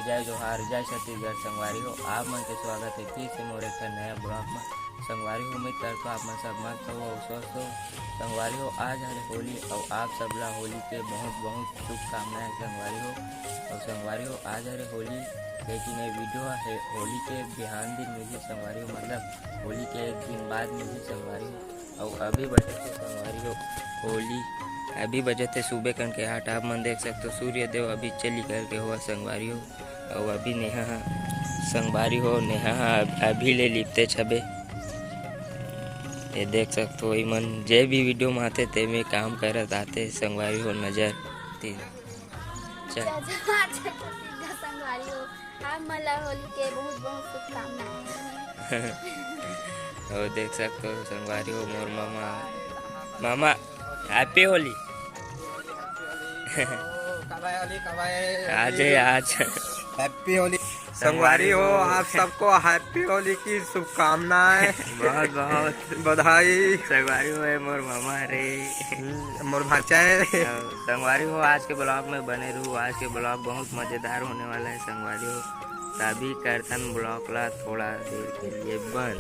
जय जोहार जय छत्तीसगढ़ संगवारी हो। आप मन के स्वागत है फिर से मोर एक नया ब्लॉग में। संगवारी हो उम्मीद करता आप मन सब मस्त हो और स्वस्थ हो। संगवारी हो आज है होली और आप सबला होली के बहुत बहुत शुभकामनाएं संगवारी हो। और संगवारी हो आज है होली लेकिन ये वीडियो है होली के बिहान दिन मिली संगवारी हो, मतलब होली के एक दिन बाद मिली संगवारी हो। और अभी बजे थे संगवारी हो होली, अभी बजे थे सुबह कन के 8। आप मन देख सकते हो सूर्य देव अभी चली करके हुआ संगवारी हो। और अभी नेहा संगवारी हो नेहा अभी ले लिपते छबे ये देख सकते हो। मन जे भी वीडियो में आते ते में काम करत आते संगवारी हो नजर तीन चल संगवारी हो आप मला होली के बहुत बहुत शुभकामनाएं। और देख सकते हो संगवारी हो मोर मामा हैप्पी होली। आज हैप्पी होली संगवारी हो। आप सबको हैप्पी होली की शुभकामनाएं। बहुत बहुत बधाई संगवारी हो मोर मामा रे मोर भाचा है। संगवारी हो आज के ब्लॉग में बने रहूँ। आज के ब्लॉग बहुत मज़ेदार होने वाला है संगवारी हो। तभी करतन ब्लॉग ला थोड़ा देर के लिए बंद।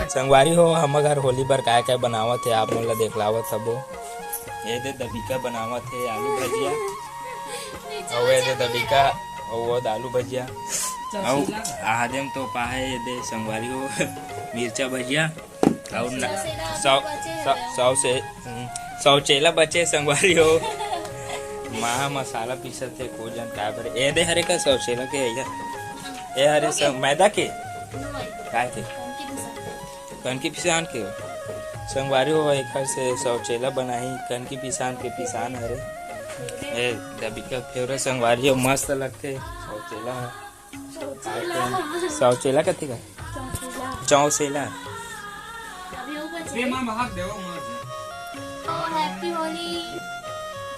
संगवारी हो हम अगर होली बर काय काय बनावत है आप मन ला देखलावत हबो। ये दे दबिका बनावत है आलू भजिया और ये दे दबिका और वो आलू भजिया और आदम तो पाए ये दे संगवारी हो मिर्चा भजिया और सौ चेला बचे संगवारी हो महा मसाला पीसत है को जन का बर ए दे हरे का सौ चेला के ए हरे मैदा के काय के कन की पिसान के संगवारी हो एक से सौ चेला बनाई कन की पिसान के पिसान हरे ए दबिका फेवरेट संगवारी हो मस्त लगते सौ चेला सौ चेला कथी का चौसेला हैप्पी होली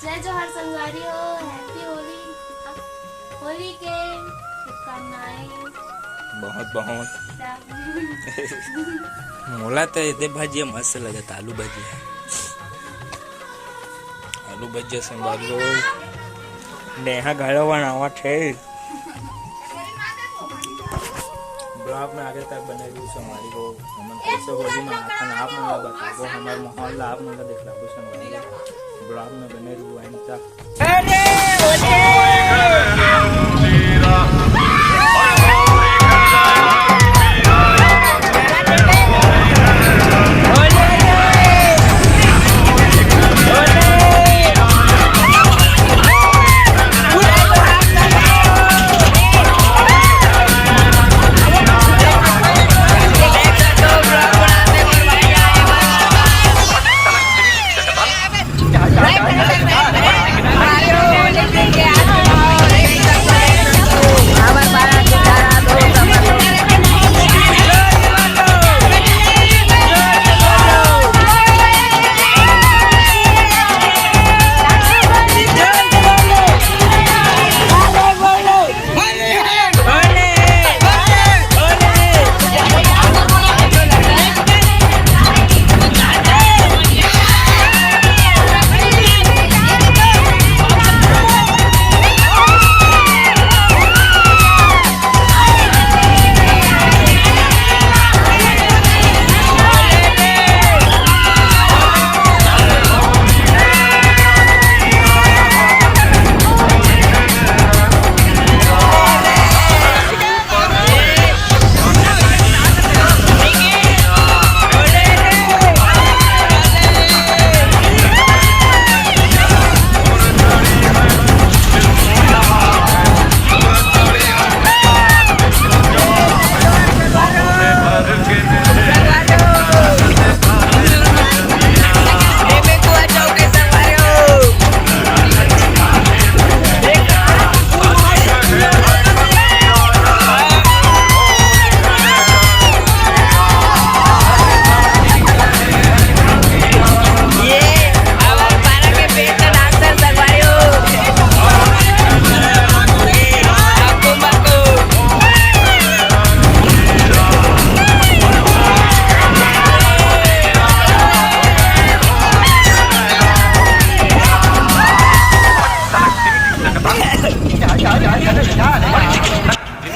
जय जोहार संगवारी हो हैप्पी होली होली के शुभकामनाएं बहुत बहुत मोला तो ये भजिया मस्त लगता आलू भजिया संगवारी हो नेहा घर बनावा थे ब्लॉग में आगे तक बने रही संगवारी हो हमन कैसे होली मनाथन आप मन ला बताबो हमार माहौल आप मन ला दिखलाबो संगवारी ब्लॉग में बने रही एंड तक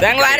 संगवारी